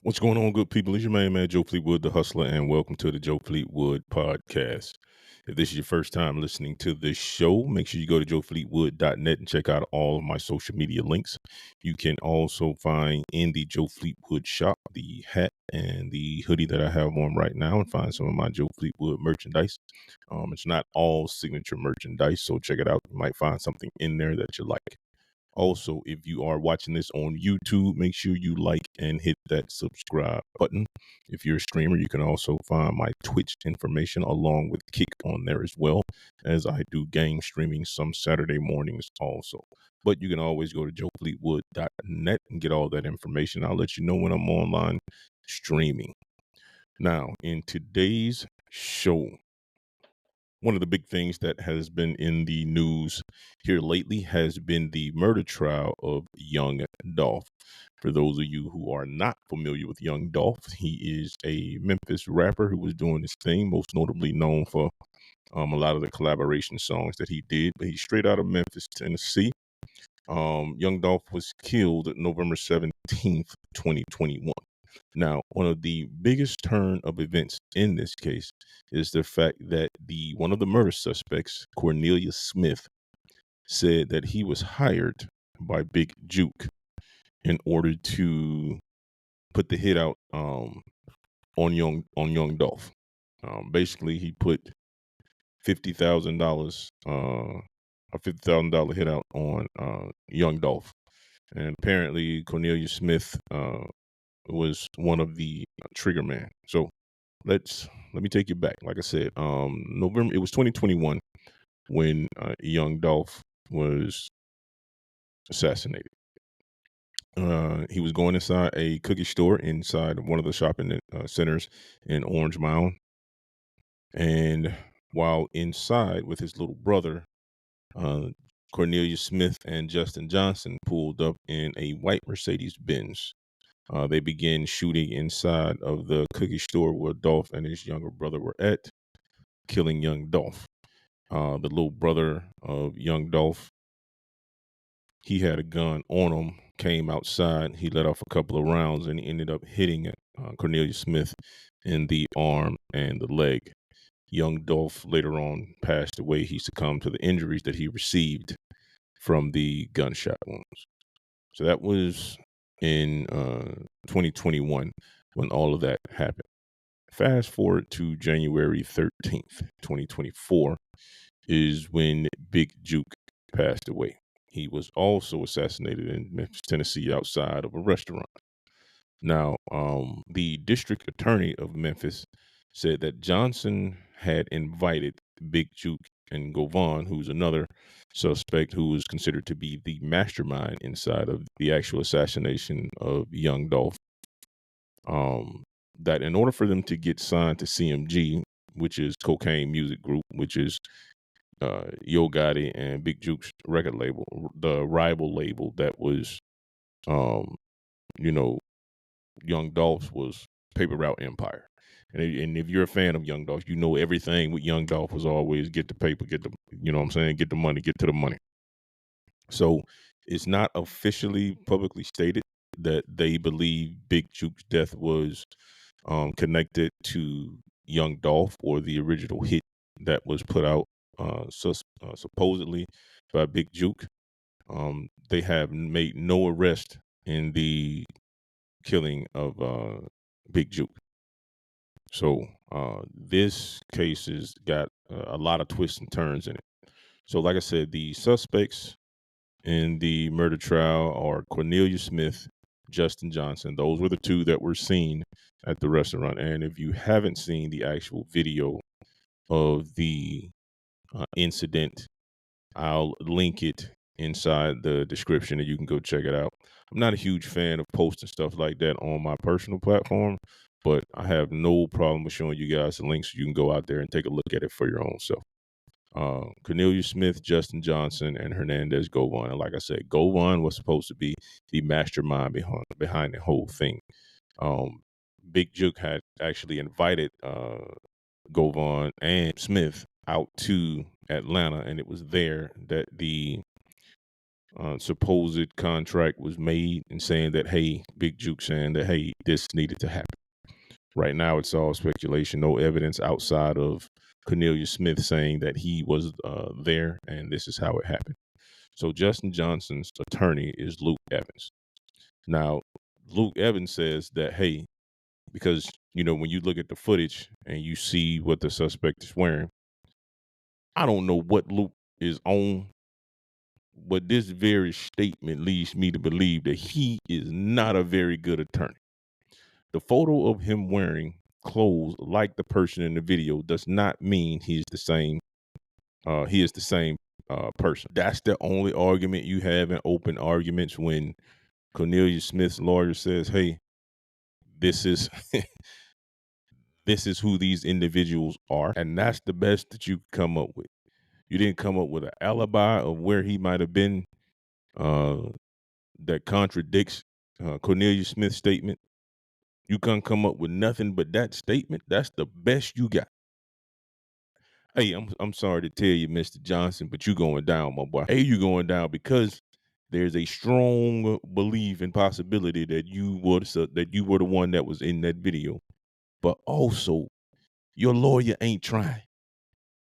What's going on, good people? It's your main man, Joe Fleetwood, the hustler, and welcome to the Joe Fleetwood podcast. If this is your first time listening to this show, make sure you go to joefleetwood.net and check out all of my social media links. You can also find in the Joe Fleetwood shop the hat and the hoodie that I have on right now, and find some of my Joe Fleetwood merchandise. It's not all signature merchandise, so check it out. You might find something in there that you like. Also, if you are watching this on YouTube, make sure you like and hit that subscribe button. If you're a streamer, you can also find my Twitch information along with Kick on there as well, as I do game streaming some Saturday mornings also. But you can always go to joefleetwood.net and get all that information. I'll let you know when I'm online streaming. Now, in today's show, one of the big things that has been in the news here lately has been the murder trial of Young Dolph. For those of you who are not familiar with Young Dolph, he is a Memphis rapper who was doing his thing, most notably known for a lot of the collaboration songs that he did. But he's straight out of Memphis, Tennessee. Young Dolph was killed November 17th, 2021. Now, one of the biggest turn of events in this case is the fact that the one of the murder suspects, Cornelius Smith, said that he was hired by Big Juke in order to put the hit out on Young Dolph. Basically, he put $50,000 a $50,000 hit out on Young Dolph, and apparently Cornelius Smith was one of the trigger man. So let me take you back. Like I said, November, it was 2021 when Young Dolph was assassinated. He was going inside a cookie store inside one of the shopping centers in Orange Mound, and while inside with his little brother, uh, Cornelius Smith and Justin Johnson pulled up in a white Mercedes Benz. They began shooting inside of the cookie store where Dolph and his younger brother were at, killing Young Dolph. The little brother of Young Dolph, he had a gun on him, came outside, he let off a couple of rounds, and he ended up hitting Cornelius Smith in the arm and the leg. Young Dolph later on passed away. He succumbed to the injuries that he received from the gunshot wounds. So that was in 2021 when all of that happened. Fast forward to January 13th, 2024, is when Big Juke passed away. He was also assassinated in Memphis, Tennessee, outside of a restaurant. Now, the district attorney of Memphis said that Johnson had invited Big Juke and Govan, who's another suspect who was considered to be the mastermind inside of the actual assassination of Young Dolph, that in order for them to get signed to CMG, which is Cocaine Music Group, which is Yo Gotti and Big Juke's record label, the rival label that was, um, you know, Young Dolph's was Paper Route Empire. And if you're a fan of Young Dolph, you know everything with Young Dolph was always get the paper, get the, you know what I'm saying, get the money, get to the money. So it's not officially publicly stated that they believe Big Juke's death was connected to Young Dolph or the original hit that was put out supposedly by Big Juke. They have made no arrest in the killing of Big Juke. So this case has got a lot of twists and turns in it. So like I said, the suspects in the murder trial are Cornelius Smith, Justin Johnson. Those were the two that were seen at the restaurant. And if you haven't seen the actual video of the incident, I'll link it inside the description and you can go check it out. I'm not a huge fan of posting stuff like that on my personal platform, but I have no problem with showing you guys the links so you can go out there and take a look at it for your own self. Cornelius Smith, Justin Johnson, and Hernandez Govan. And like I said, Govan was supposed to be the mastermind behind the whole thing. Big Juke had actually invited Govan and Smith out to Atlanta, and it was there that the supposed contract was made and saying that, hey, Big Juke saying that, hey, this needed to happen. Right now, it's all speculation, no evidence outside of Cornelius Smith saying that he was there and this is how it happened. So Justin Johnson's attorney is Luke Evans. Now, Luke Evans says that, hey, because, when you look at the footage and you see what the suspect is wearing, I don't know what Luke is on, but this very statement leads me to believe that he is not a very good attorney. The photo of him wearing clothes like the person in the video does not mean he is the same person. That's the only argument you have in open arguments when Cornelius Smith's lawyer says, hey, this is this is who these individuals are, and that's the best that you come up with. You didn't come up with an alibi of where he might have been that contradicts Cornelius Smith's statement. You can't come up with nothing but that statement. That's the best you got. Hey, I'm sorry to tell you, Mr. Johnson, but you going down, my boy. Hey, you going down because there's a strong belief and possibility that you were the one that was in that video. But also, your lawyer ain't trying.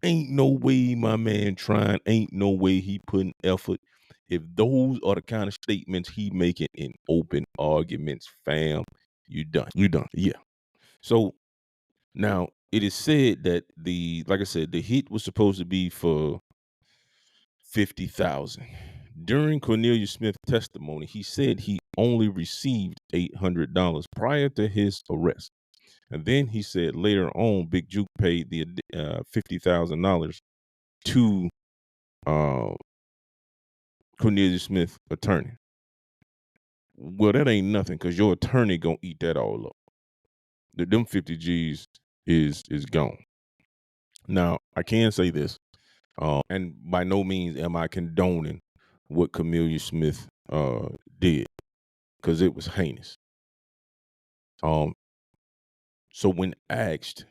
Ain't no way my man trying. Ain't no way he putting effort. If those are the kind of statements he making in open arguments, fam, you done. You done. Yeah. So now it is said that like I said, the hit was supposed to be for $50,000. During Cornelius Smith's testimony, he said he only received $800 prior to his arrest. And then he said later on, Big Juke paid the $50,000 to Cornelius Smith's attorney. Well, that ain't nothing because your attorney gonna eat that all up. Them 50 G's is gone. Now, I can say this, and by no means am I condoning what Cornelius Smith did, because it was heinous. So when asked,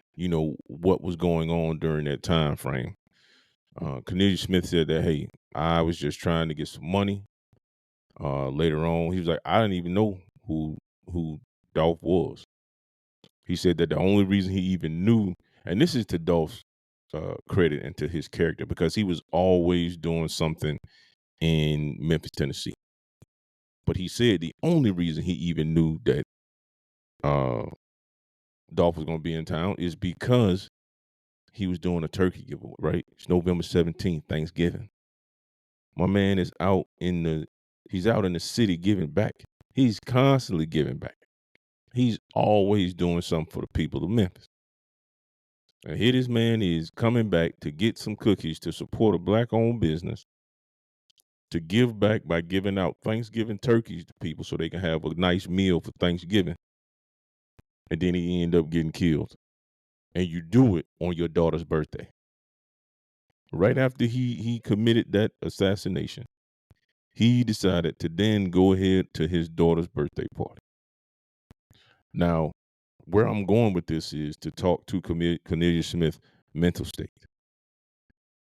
what was going on during that time frame, Cornelius Smith said that, hey, I was just trying to get some money. Later on, he was like, I didn't even know who Dolph was. He said that the only reason he even knew, and this is to Dolph's credit and to his character, because he was always doing something in Memphis, Tennessee. But he said the only reason he even knew that Dolph was going to be in town is because he was doing a turkey giveaway, right? It's November 17th, Thanksgiving. My man is out in the city giving back. He's constantly giving back. He's always doing something for the people of Memphis. And here this man is coming back to get some cookies to support a black-owned business, to give back by giving out Thanksgiving turkeys to people so they can have a nice meal for Thanksgiving. And then he end up getting killed. And you do it on your daughter's birthday. Right after he committed that assassination, he decided to then go ahead to his daughter's birthday party. Now, where I'm going with this is to talk to Cornelius Smith's mental state.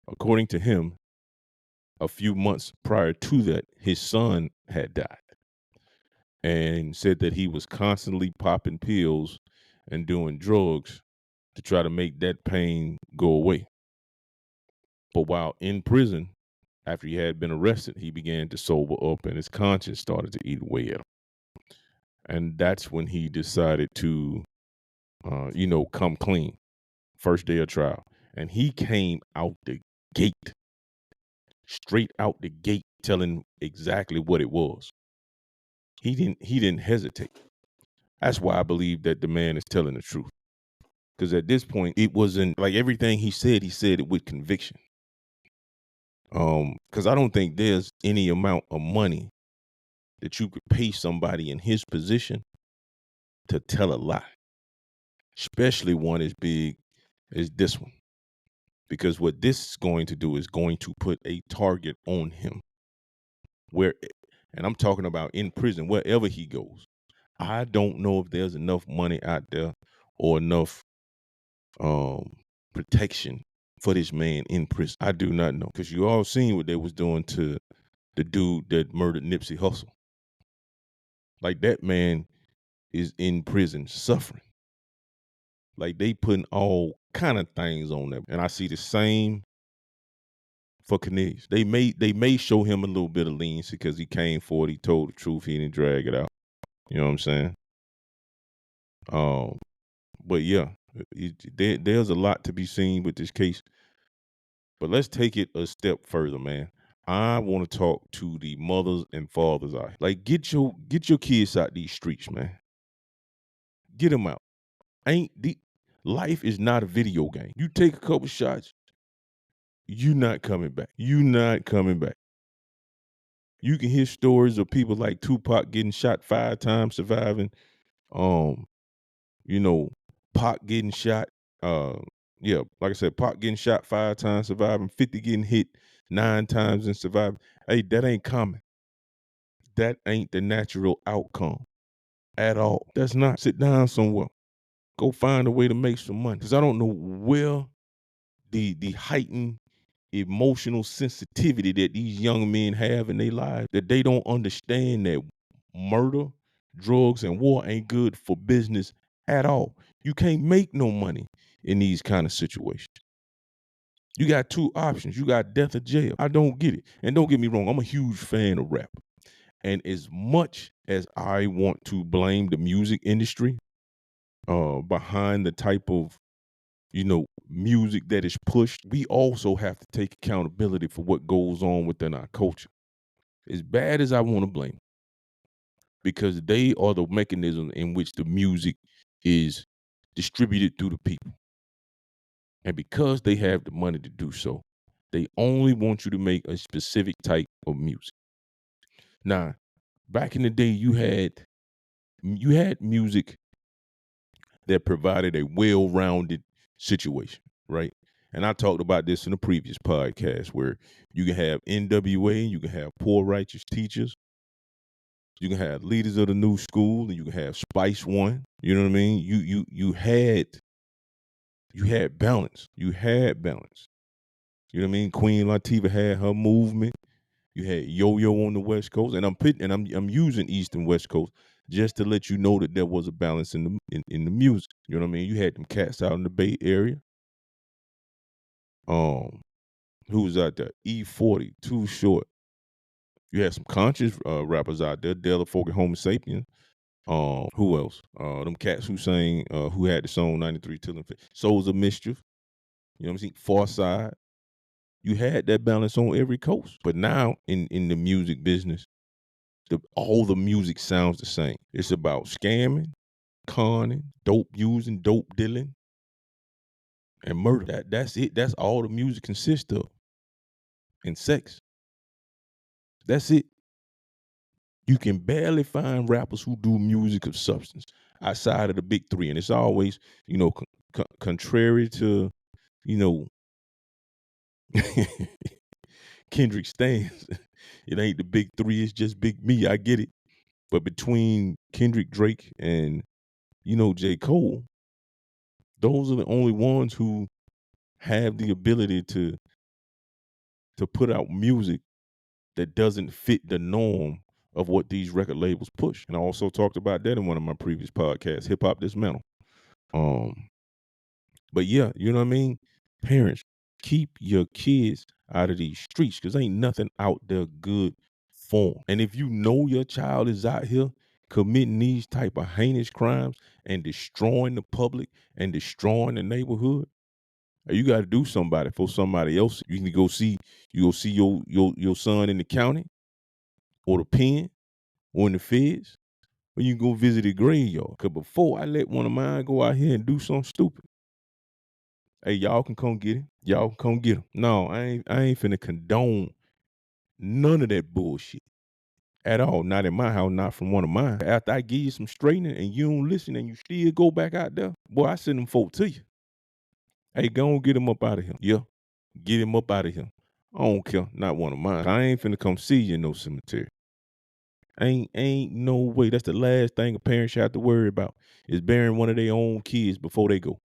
According to him, a few months prior to that, his son had died, and said that he was constantly popping pills and doing drugs to try to make that pain go away. But while in prison, after he had been arrested, he began to sober up and his conscience started to eat away at him. And that's when he decided to, come clean. First day of trial. And he came out the gate, straight out the gate, telling exactly what it was. He didn't hesitate. That's why I believe that the man is telling the truth. Because at this point, it wasn't like everything he said it with conviction. Because I don't think there's any amount of money that you could pay somebody in his position to tell a lie, especially one as big as this one. Because what this is going to do is going to put a target on him. And I'm talking about in prison, wherever he goes. I don't know if there's enough money out there or enough protection for this man in prison. I do not know, because you all seen what they was doing to the dude that murdered Nipsey Hussle. Like that man is in prison suffering. Like they putting all kind of things on them. And I see the same for Cornelius. They may show him a little bit of leniency because he came forward, he told the truth, he didn't drag it out. You know what I'm saying? But yeah, there's a lot to be seen with this case. But let's take it a step further, man. I want to talk to the mothers and fathers out here. Like, get your kids out these streets, man. Get them out. Life is not a video game. You take a couple shots, you not coming back. You not coming back. You can hear stories of people like Tupac getting shot 5 times, surviving. You know, Pac getting shot. Yeah, like I said, Pac getting shot 5 times, surviving. 50 getting hit 9 times and surviving. Hey, that ain't common. That ain't the natural outcome at all. That's not. Sit down somewhere. Go find a way to make some money. Because I don't know where the heightened emotional sensitivity that these young men have in their lives, that they don't understand that murder, drugs, and war ain't good for business at all. You can't make no money in these kind of situations. You got 2 options. You got death or jail. I don't get it. And don't get me wrong, I'm a huge fan of rap. And as much as I want to blame the music industry behind the type of, music that is pushed, we also have to take accountability for what goes on within our culture. As bad as I want to blame, because they are the mechanism in which the music is distributed through the people. And because they have the money to do so, they only want you to make a specific type of music. Now, back in the day, you had music that provided a well-rounded situation, right? And I talked about this in a previous podcast where you can have NWA, you can have Poor Righteous Teachers, you can have Leaders of the New School, and you can have Spice One. You know what I mean? You had balance. You had balance. You know what I mean? Queen Latifah had her movement. You had Yo-Yo on the West Coast, and I'm using East and West Coast just to let you know that there was a balance in the music. You know what I mean? You had them cats out in the Bay Area. Who was out there? E40, Too Short. You had some conscious rappers out there, Della Folk and Homo Sapien. Who else? Them cats who sang, who had the song 93 Till Infinity. Souls of Mischief. You know what I'm saying? Far Side. You had that balance on every coast. But now in the music business, all the music sounds the same. It's about scamming, conning, dope using, dope dealing, and murder. That's it. That's all the music consists of. And sex. That's it. You can barely find rappers who do music of substance outside of the big 3. And it's always, contrary to, Kendrick stands. It ain't the big 3, it's just big me. I get it. But between Kendrick, Drake, and, J. Cole, those are the only ones who have the ability to put out music that doesn't fit the norm of what these record labels push. And I also talked about that in one of my previous podcasts, Hip Hop Dismantle. But yeah, you know what I mean? Parents, keep your kids out of these streets because ain't nothing out there good for them. And if you know your child is out here committing these type of heinous crimes and destroying the public and destroying the neighborhood, you got to do somebody for somebody else. You can go see your son in the county or the pen or in the feds, or you can go visit a graveyard. Because before I let one of mine go out here and do something stupid, hey, y'all can come get him. Y'all can come get him. No, I ain't finna condone none of that bullshit at all. Not in my house, not from one of mine. After I give you some straightening and you don't listen and you still go back out there, boy, I send them folk to you. Hey, go on, get him up out of here. Yeah, get him up out of here. I don't care, not one of mine. I ain't finna come see you in no cemetery. Ain't no way. That's the last thing a parent should have to worry about is burying one of their own kids before they go.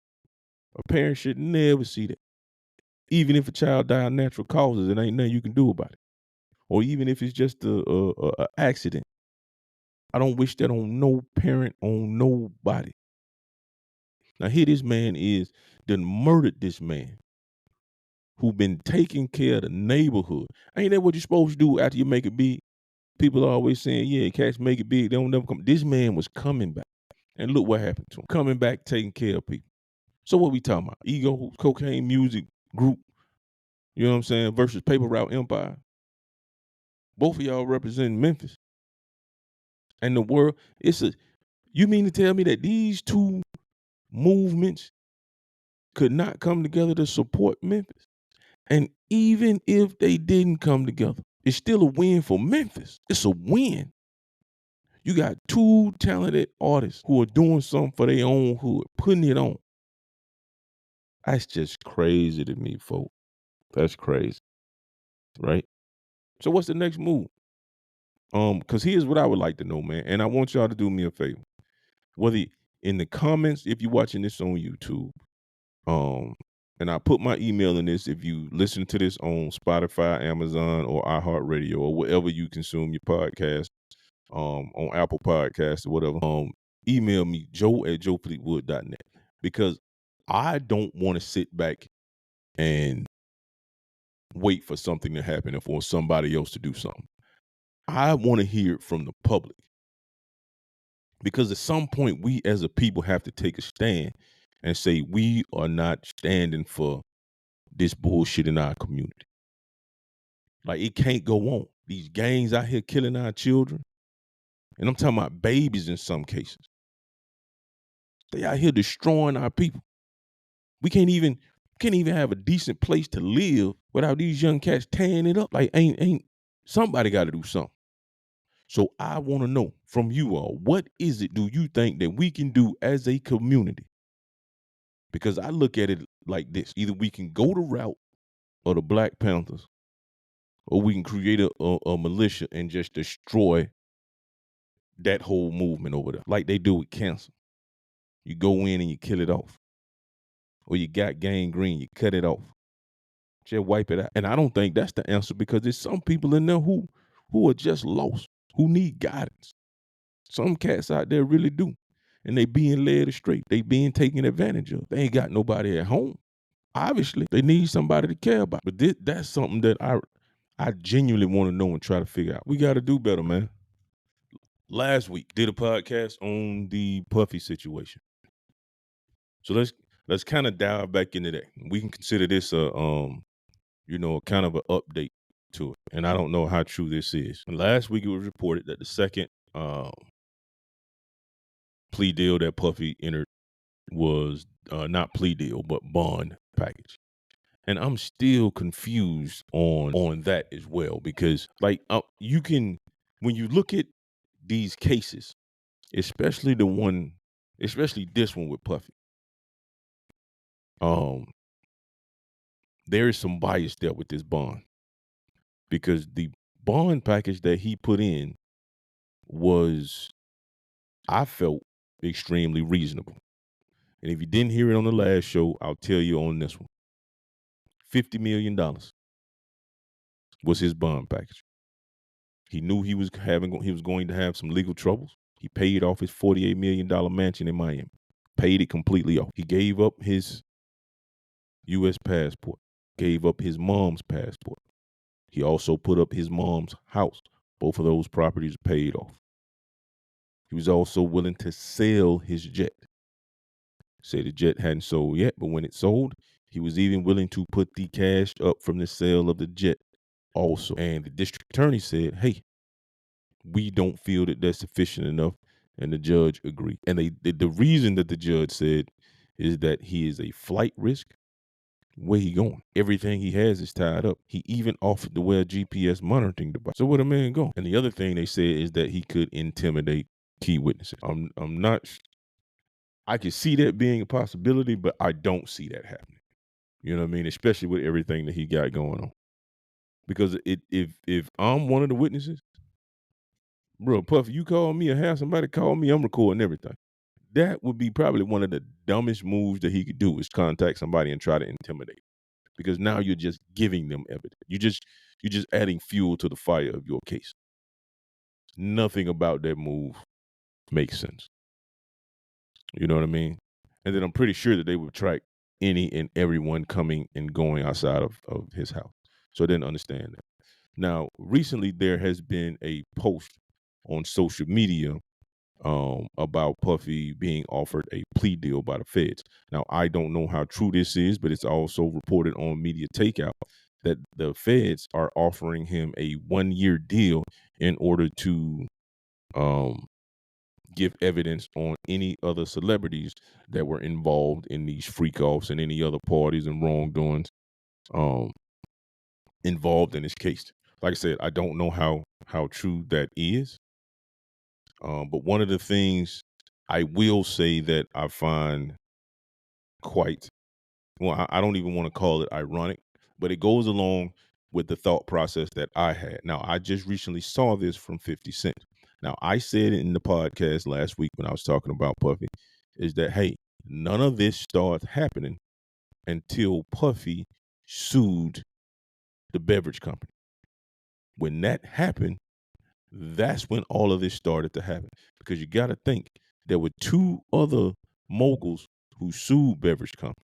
A parent should never see that. Even if a child died of natural causes, it ain't nothing you can do about it. or even if it's just a accident. I don't wish that on no parent, on nobody. Now here this man is, done murdered this man who been taking care of the neighborhood. Ain't that what you're supposed to do after you make it big? People are always saying, yeah, cats make it big, they don't never come. This man was coming back. And look what happened to him. Coming back, taking care of people. So what we talking about? Ego, cocaine music group, you know what I'm saying, versus Paper Route Empire. Both of y'all representing Memphis. And the world, you mean to tell me that these two movements could not come together to support Memphis? And even if they didn't come together, it's still a win for Memphis. It's a win. You got two talented artists who are doing something for their own hood, putting it on. That's just crazy to me, folks. That's crazy, right? So what's the next move? Because here's what I would like to know, man, and I want y'all to do me a favor. Whether in the comments, if you're watching this on YouTube, and I put my email in this if you listen to this on Spotify, Amazon, or iHeartRadio, or wherever you consume your podcast, on Apple Podcasts or whatever, email me, joe@joefleetwood.net, because I don't want to sit back and wait for something to happen or for somebody else to do something. I want to hear it from the public, because at some point we as a people have to take a stand and say we are not standing for this bullshit in our community. Like, it can't go on. These gangs out here killing our children, and I'm talking about babies in some cases. They out here destroying our people. We can't even have a decent place to live without these young cats tearing it up. Like, ain't somebody got to do something. So I want to know from you all, what is it do you think that we can do as a community? Because I look at it like this: either we can go the route of the Black Panthers, or we can create a militia and just destroy that whole movement over there, like they do with cancer. You go in and you kill it off. Or you got gangrene, you cut it off. Just wipe it out. And I don't think that's the answer, because there's some people in there who are just lost, who need guidance. Some cats out there really do. And they being led astray. They being taken advantage of. They ain't got nobody at home. Obviously, they need somebody to care about. But that's something that I genuinely want to know and try to figure out. We got to do better, man. Last week, did a podcast on the Puffy situation. So let's kind of dive back into that. We can consider this a kind of an update to it. And I don't know how true this is. And last week it was reported that the second plea deal that Puffy entered was not plea deal, but bond package. And I'm still confused on that as well, because like you can, when you look at these cases, especially this one with Puffy, there is some bias there with this bond, because the bond package that he put in was, I felt, extremely reasonable. And if you didn't hear it on the last show, I'll tell you on this one. $50 million was his bond package. He knew he was going to have some legal troubles. He paid off his $48 million mansion in Miami. Paid it completely off. He gave up his U.S. passport. Gave up his mom's passport. He also put up his mom's house. Both of those properties paid off. He was also willing to sell his jet. Said the jet hadn't sold yet, but when it sold, he was even willing to put the cash up from the sale of the jet also. And the district attorney said, hey, we don't feel that that's sufficient enough. And the judge agreed. And the reason that the judge said is that he is a flight risk. Where he going? Everything he has is tied up. He even offered to wear a GPS monitoring device. So where the man going? And the other thing they said is that he could intimidate key witnesses. I'm not. I can see that being a possibility, but I don't see that happening. You know what I mean? Especially with everything that he got going on. Because if I'm one of the witnesses, bro, Puffy, you call me or have somebody call me, I'm recording everything. That would be probably one of the dumbest moves that he could do, is contact somebody and try to intimidate. Because now you're just giving them evidence. You're just adding fuel to the fire of your case. Nothing about that move makes sense. You know what I mean? And then I'm pretty sure that they would track any and everyone coming and going outside of his house. So I didn't understand that. Now, recently there has been a post on social media about Puffy being offered a plea deal by the feds. Now, I don't know how true this is, but it's also reported on Media Takeout that the feds are offering him a 1-year deal in order to um, give evidence on any other celebrities that were involved in these freak offs and any other parties and wrongdoings um, involved in this case. Like I said, I don't know how true that is, but one of the things I will say that I find quite well, I don't even want to call it ironic, but it goes along with the thought process that I had. Now, I just recently saw this from 50 Cent. Now, I said in the podcast last week when I was talking about Puffy, is that, hey, none of this started happening until Puffy sued the beverage company. When that happened, that's when all of this started to happen. Because you got to think there were two other moguls who sued beverage companies.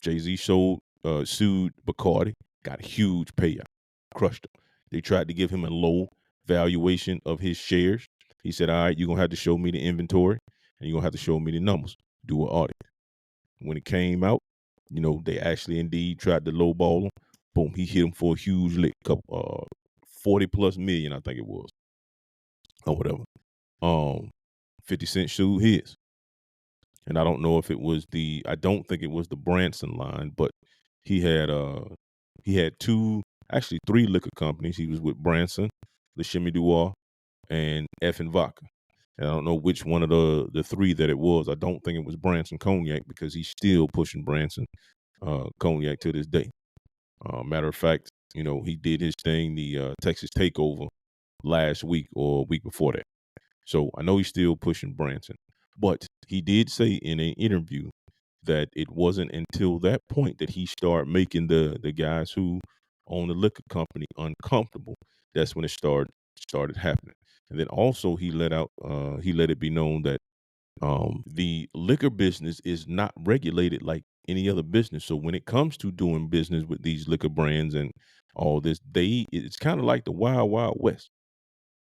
Jay-Z sued Bacardi, got a huge payout, crushed him. They tried to give him a low valuation of his shares. He said, all right, you're going to have to show me the inventory and you're going to have to show me the numbers. Do an audit. When it came out, they actually indeed tried to lowball him. Boom, he hit him for a huge lick, 40 plus million, I think it was, or whatever. 50 Cent sued his. And I don't know if it was I don't think it was the Branson line, but he had two, actually three liquor companies. He was with Branson, Le Chimie Duar, and F and Vodka. And I don't know which one of the three that it was. I don't think it was Branson Cognac because he's still pushing Branson Cognac to this day. Matter of fact, he did his thing, the Texas Takeover last week or week before that. So I know he's still pushing Branson. But he did say in an interview that it wasn't until that point that he started making the guys who own the liquor company uncomfortable. That's when it started happening. And then also he let it be known that the liquor business is not regulated like any other business. So when it comes to doing business with these liquor brands and all this, it's kind of like the wild, wild west.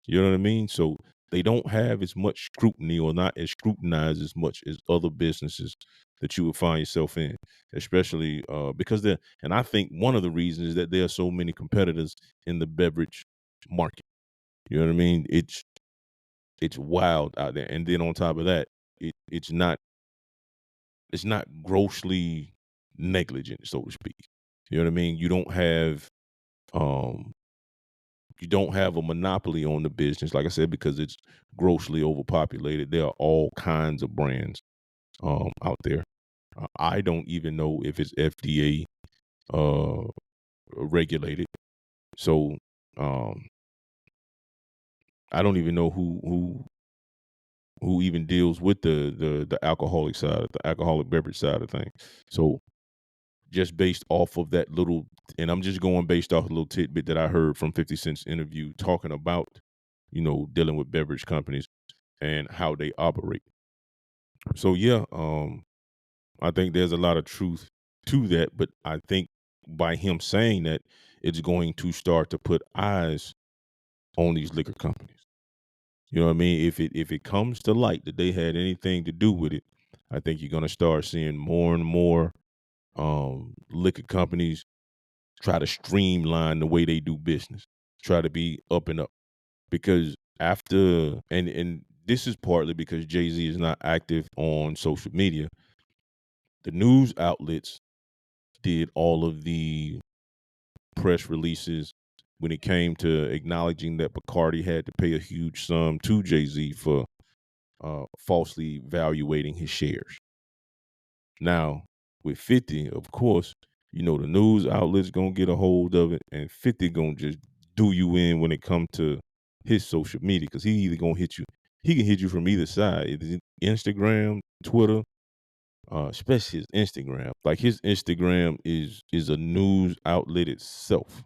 You know what I mean? So they don't have as much scrutiny or not as scrutinized as much as other businesses that you would find yourself in, especially because and I think one of the reasons is that there are so many competitors in the beverage market. You know what I mean? It's wild out there. And then on top of that, it's not grossly negligent, so to speak. You know what I mean? Um you don't have a monopoly on the business, like I said, because it's grossly overpopulated. There are all kinds of brands out there. I don't even know if it's FDA regulated. So I don't even know who even deals with the alcoholic side, the alcoholic beverage side of things. So just based off of that little, and I'm just going based off a little tidbit that I heard from 50 Cent's interview talking about, dealing with beverage companies and how they operate. So yeah, I think there's a lot of truth to that, but I think by him saying that, it's going to start to put eyes on these liquor companies. You know what I mean? If it comes to light that they had anything to do with it, I think you're gonna start seeing more and more liquor companies try to streamline the way they do business, try to be up and up. Because after and this is partly because Jay-Z is not active on social media. The news outlets did all of the press releases when it came to acknowledging that Bacardi had to pay a huge sum to Jay-Z for falsely valuating his shares. Now, with 50, of course, the news outlets gonna get a hold of it, and 50 gonna just do you in when it comes to his social media, because he either gonna hit you, he can hit you from either side, either Instagram, Twitter, especially his Instagram. Like his Instagram is a news outlet itself.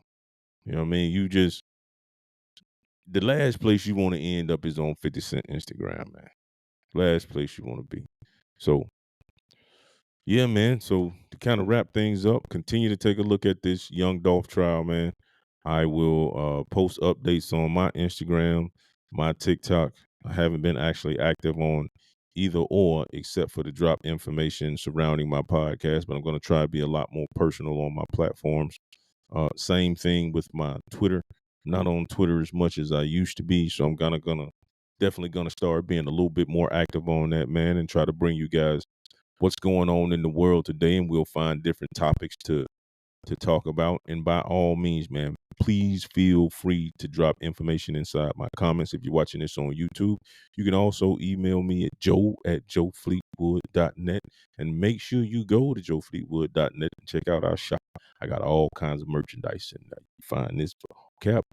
You know what I mean? The last place you want to end up is on 50 Cent Instagram, man. Last place you want to be. So, yeah, man. So to kind of wrap things up, continue to take a look at this Young Dolph trial, man. I will post updates on my Instagram, my TikTok. I haven't been actually active on either or, except for to drop information surrounding my podcast, but I'm going to try to be a lot more personal on my platforms. Same thing with my Twitter. Not on Twitter as much as I used to be, so I'm gonna definitely gonna start being a little bit more active on that, man, and try to bring you guys what's going on in the world today, and we'll find different topics to talk about. And by all means, man, please feel free to drop information inside my comments. If you're watching this on YouTube, you can also email me at joe@joefleetwood.net. And make sure you go to joefleetwood.net and check out our shop. I got all kinds of merchandise in there. You find this cap,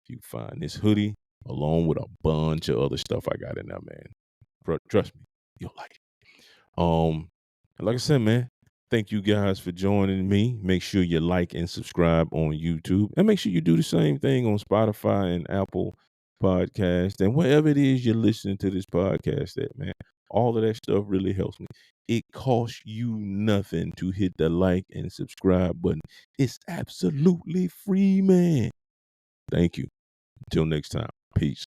you find this hoodie, along with a bunch of other stuff I got in there, man. Trust me, you'll like it. And like I said, man, thank you guys for joining me. Make sure you like and subscribe on YouTube, and make sure you do the same thing on Spotify and Apple Podcast and wherever it is you're listening to this podcast at, man. All of that stuff really helps me. It costs you nothing to hit the like and subscribe button. It's absolutely free, man. Thank you. Until next time. Peace.